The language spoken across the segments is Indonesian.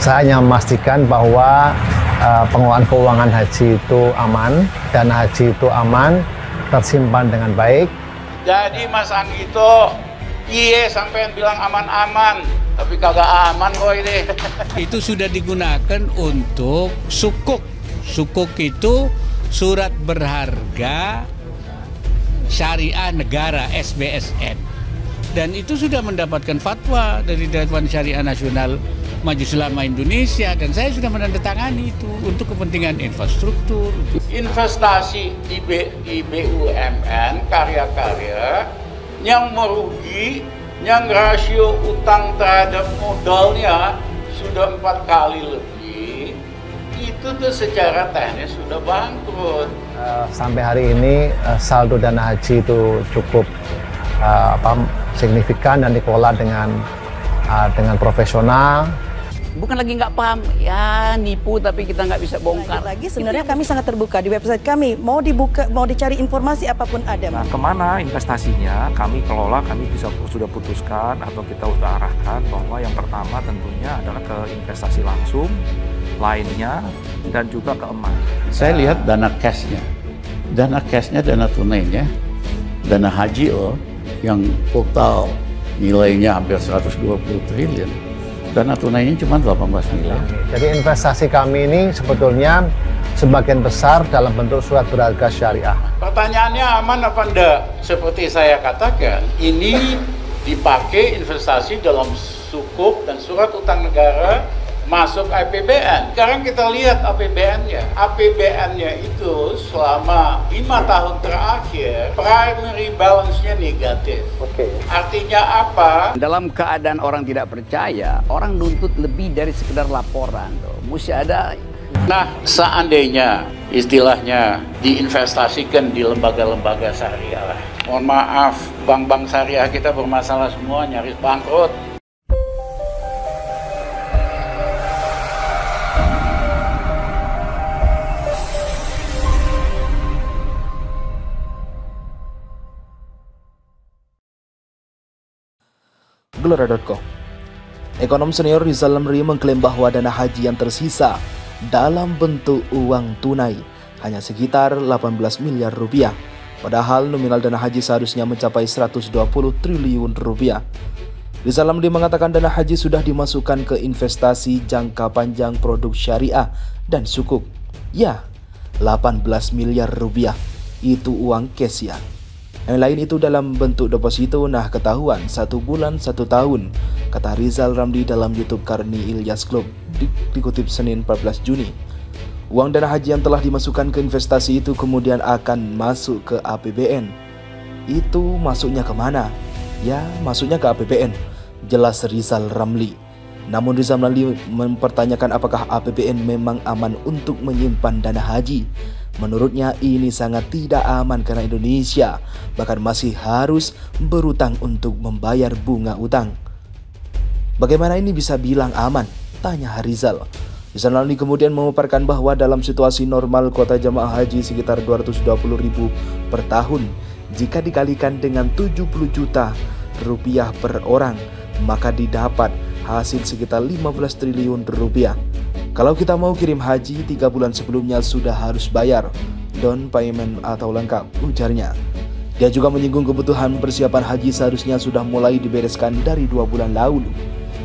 Saya hanya memastikan bahwa pengelolaan keuangan haji itu aman, dana haji itu aman, tersimpan dengan baik. Jadi Mas Anggi itu, iya sampean bilang aman-aman, tapi kagak aman kok ini. Itu sudah digunakan untuk sukuk. Sukuk itu surat berharga syariah negara (SBSN). Dan itu sudah mendapatkan fatwa dari Dewan Syariah Nasional Majelis Ulama Indonesia, dan saya sudah menandatangani itu untuk kepentingan infrastruktur. Investasi di BUMN karya-karya yang merugi, yang rasio utang terhadap modalnya sudah 4 kali lebih, itu tuh secara teknis sudah bangkrut. Sampai hari ini saldo dana haji itu cukup signifikan dan dikelola dengan profesional. Bukan lagi nggak paham, ya nipu tapi kita nggak bisa bongkar. Lagi sebenarnya kami sangat terbuka di website kami, mau dibuka, mau dicari informasi apapun ada. Nah, kemana investasinya kami kelola, kami sudah putuskan atau kita sudah arahkan bahwa yang pertama tentunya adalah ke investasi langsung, lainnya dan juga ke emas. Saya lihat dana cashnya, dana tunainya, dana haji yang total nilainya hampir 120 triliun. Dana tunainya cuma 18 miliar. Jadi investasi kami ini sebetulnya sebagian besar dalam bentuk surat berharga syariah. Pertanyaannya aman apa enggak? Seperti saya katakan, ini dipakai investasi dalam sukuk dan surat utang negara masuk APBN. Sekarang kita lihat APBN-nya. APBN-nya itu selama 5 tahun terakhir primary balance-nya negatif. Artinya apa? Dalam keadaan orang tidak percaya, orang nuntut lebih dari sekedar laporan. Mesti ada. Nah, seandainya istilahnya diinvestasikan di lembaga-lembaga syariah. Mohon maaf, bank-bank syariah kita bermasalah semua, nyaris bangkrut. Gelora.com. Ekonom senior Rizal Ramli mengklaim bahwa dana haji yang tersisa dalam bentuk uang tunai hanya sekitar 18 miliar rupiah, padahal nominal dana haji seharusnya mencapai 120 triliun rupiah. Rizal Ramli mengatakan dana haji sudah dimasukkan ke investasi jangka panjang produk syariah dan sukuk. Ya, 18 miliar rupiah itu uang cash ya. Yang lain itu dalam bentuk deposito, nah ketahuan 1 bulan 1 tahun, kata Rizal Ramli dalam YouTube Karni Ilyas Club, dikutip Senin 14 Juni. Uang dana haji yang telah dimasukkan ke investasi itu kemudian akan masuk ke APBN. Itu masuknya kemana? Ya, masuknya ke APBN, jelas Rizal Ramli. Namun Rizal Ramli mempertanyakan apakah APBN memang aman untuk menyimpan dana haji. Menurutnya ini sangat tidak aman karena Indonesia bahkan masih harus berutang untuk membayar bunga utang. Bagaimana ini bisa bilang aman? Tanya Rizal. Rizal Ramli kemudian memaparkan bahwa dalam situasi normal kuota jamaah haji sekitar 220.000 per tahun. Jika dikalikan dengan 70 juta rupiah per orang, maka didapat hasil sekitar 15 triliun rupiah. Kalau kita mau kirim haji 3 bulan sebelumnya sudah harus bayar down payment atau lengkap, ujarnya. Dia juga menyinggung kebutuhan persiapan haji seharusnya sudah mulai dibereskan dari 2 bulan lalu.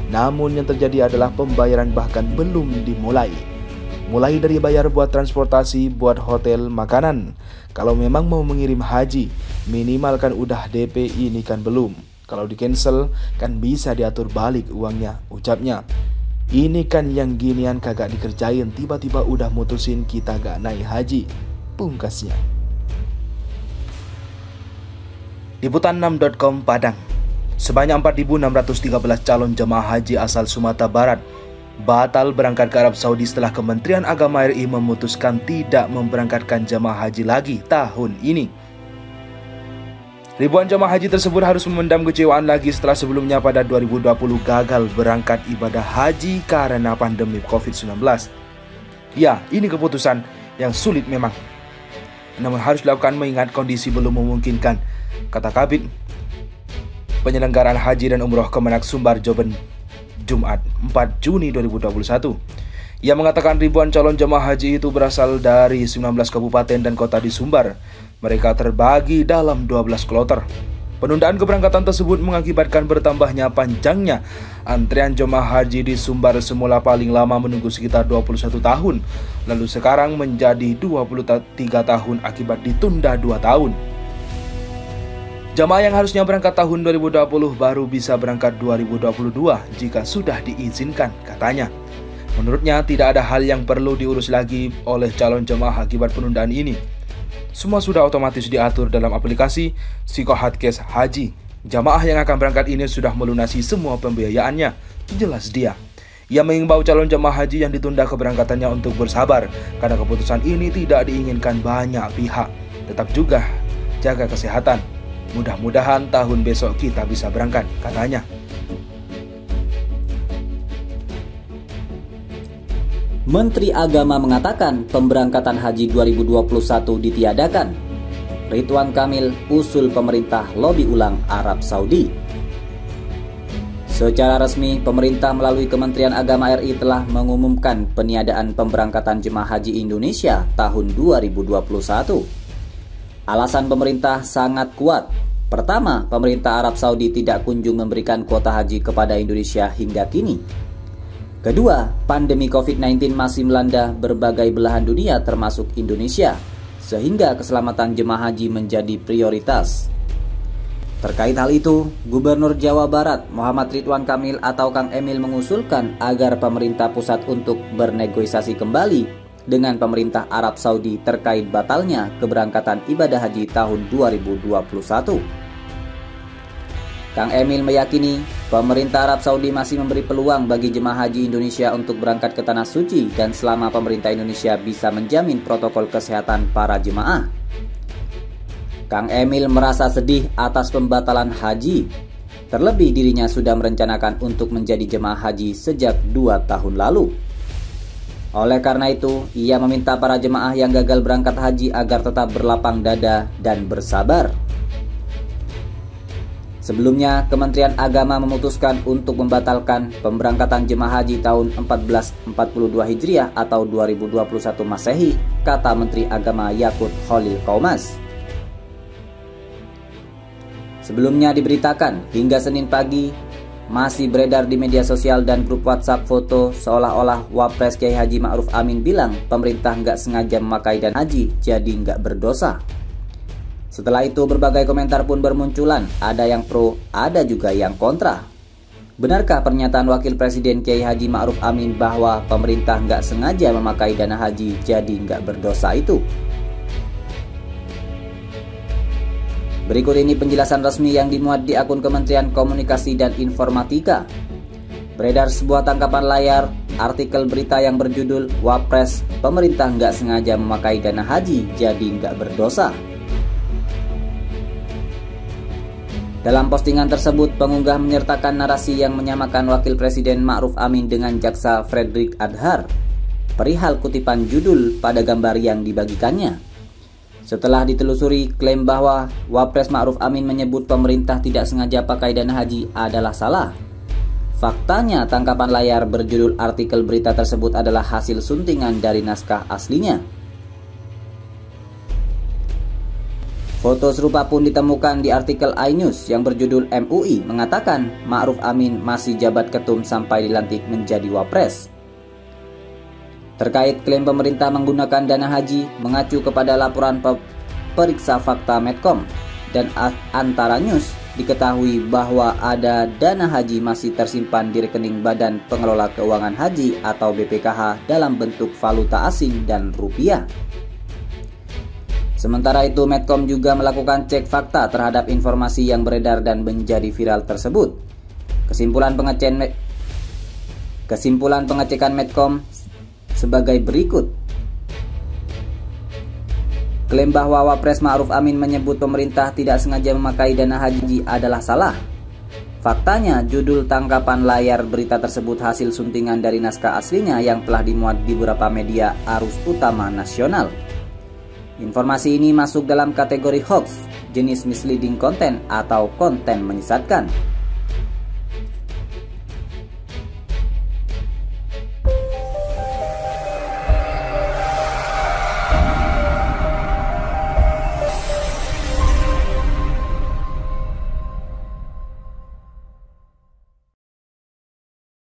Namun yang terjadi adalah pembayaran bahkan belum dimulai. Mulai dari bayar buat transportasi, buat hotel, makanan. Kalau memang mau mengirim haji, minimal kan udah DP, ini kan belum. Kalau di cancel kan bisa diatur balik uangnya, ucapnya. Ini kan yang ginian kagak dikerjain, tiba-tiba udah mutusin kita gak naik haji, pungkasnya. Liputan6.com Padang. Sebanyak 4.613 calon jemaah haji asal Sumatera Barat batal berangkat ke Arab Saudi setelah Kementerian Agama RI memutuskan tidak memberangkatkan jemaah haji lagi tahun ini. Ribuan jemaah haji tersebut harus memendam kecewaan lagi setelah sebelumnya pada 2020 gagal berangkat ibadah haji karena pandemi COVID-19. Ya, ini keputusan yang sulit memang, namun harus dilakukan mengingat kondisi belum memungkinkan, kata Kabid Penyelenggaraan Haji dan Umroh Kemenak Sumbar Joben Jumat 4 Juni 2021. Ia mengatakan ribuan calon jemaah haji itu berasal dari 19 kabupaten dan kota di Sumbar. Mereka terbagi dalam 12 kloter. Penundaan keberangkatan tersebut mengakibatkan bertambahnya panjangnya antrean jemaah haji di Sumbar. Semula paling lama menunggu sekitar 21 tahun, lalu sekarang menjadi 23 tahun akibat ditunda 2 tahun. Jamaah yang harusnya berangkat tahun 2020 baru bisa berangkat 2022 jika sudah diizinkan, katanya. Menurutnya tidak ada hal yang perlu diurus lagi oleh calon jemaah akibat penundaan ini. Semua sudah otomatis diatur dalam aplikasi Psikohatkes Haji. Jamaah yang akan berangkat ini sudah melunasi semua pembiayaannya, jelas dia. Ia mengimbau calon jemaah haji yang ditunda keberangkatannya untuk bersabar, karena keputusan ini tidak diinginkan banyak pihak. Tetap juga jaga kesehatan. Mudah-mudahan tahun besok kita bisa berangkat, katanya. Menteri Agama mengatakan pemberangkatan haji 2021 ditiadakan. Ridwan Kamil usul pemerintah lobi ulang Arab Saudi. Secara resmi, pemerintah melalui Kementerian Agama RI telah mengumumkan peniadaan pemberangkatan jemaah haji Indonesia tahun 2021. Alasan pemerintah sangat kuat. Pertama, pemerintah Arab Saudi tidak kunjung memberikan kuota haji kepada Indonesia hingga kini. Kedua, pandemi COVID-19 masih melanda berbagai belahan dunia termasuk Indonesia, sehingga keselamatan jemaah haji menjadi prioritas. Terkait hal itu, Gubernur Jawa Barat Muhammad Ridwan Kamil atau Kang Emil mengusulkan agar pemerintah pusat untuk bernegosiasi kembali dengan pemerintah Arab Saudi terkait batalnya keberangkatan ibadah haji tahun 2021. Kang Emil meyakini pemerintah Arab Saudi masih memberi peluang bagi jemaah haji Indonesia untuk berangkat ke Tanah Suci dan selama pemerintah Indonesia bisa menjamin protokol kesehatan para jemaah. Kang Emil merasa sedih atas pembatalan haji. Terlebih dirinya sudah merencanakan untuk menjadi jemaah haji sejak 2 tahun lalu. Oleh karena itu, ia meminta para jemaah yang gagal berangkat haji agar tetap berlapang dada dan bersabar. Sebelumnya, Kementerian Agama memutuskan untuk membatalkan pemberangkatan jemaah haji tahun 1442 Hijriah atau 2021 Masehi, kata Menteri Agama Yakut Khalil Qaumas. Sebelumnya diberitakan, hingga Senin pagi, masih beredar di media sosial dan grup WhatsApp foto seolah-olah Wapres Kiai Haji Ma'ruf Amin bilang pemerintah nggak sengaja memakai dana haji, jadi nggak berdosa. Setelah itu berbagai komentar pun bermunculan, ada yang pro, ada juga yang kontra. Benarkah pernyataan Wakil Presiden Kiai Haji Ma'ruf Amin bahwa pemerintah nggak sengaja memakai dana haji jadi nggak berdosa itu? Berikut ini penjelasan resmi yang dimuat di akun Kementerian Komunikasi dan Informatika. Beredar sebuah tangkapan layar artikel berita yang berjudul Wapres, pemerintah nggak sengaja memakai dana haji jadi nggak berdosa. Dalam postingan tersebut, pengunggah menyertakan narasi yang menyamakan Wakil Presiden Ma'ruf Amin dengan Jaksa Fredrik Adhar perihal kutipan judul pada gambar yang dibagikannya. Setelah ditelusuri, klaim bahwa Wapres Ma'ruf Amin menyebut pemerintah tidak sengaja pakai dana haji adalah salah. Faktanya, tangkapan layar berjudul artikel berita tersebut adalah hasil suntingan dari naskah aslinya. Foto serupa pun ditemukan di artikel iNews yang berjudul MUI mengatakan Ma'ruf Amin masih jabat ketum sampai dilantik menjadi Wapres. Terkait klaim pemerintah menggunakan dana haji mengacu kepada laporan periksa fakta Medcom dan Antara News, diketahui bahwa ada dana haji masih tersimpan di rekening Badan Pengelola Keuangan Haji atau BPKH dalam bentuk valuta asing dan rupiah. Sementara itu, Medcom juga melakukan cek fakta terhadap informasi yang beredar dan menjadi viral tersebut. Kesimpulan pengecekan Medcom sebagai berikut. Klaim bahwa Wapres Ma'ruf Amin menyebut pemerintah tidak sengaja memakai dana haji adalah salah. Faktanya, judul tangkapan layar berita tersebut hasil suntingan dari naskah aslinya yang telah dimuat di beberapa media arus utama nasional. Informasi ini masuk dalam kategori hoax, jenis misleading content atau konten menyesatkan.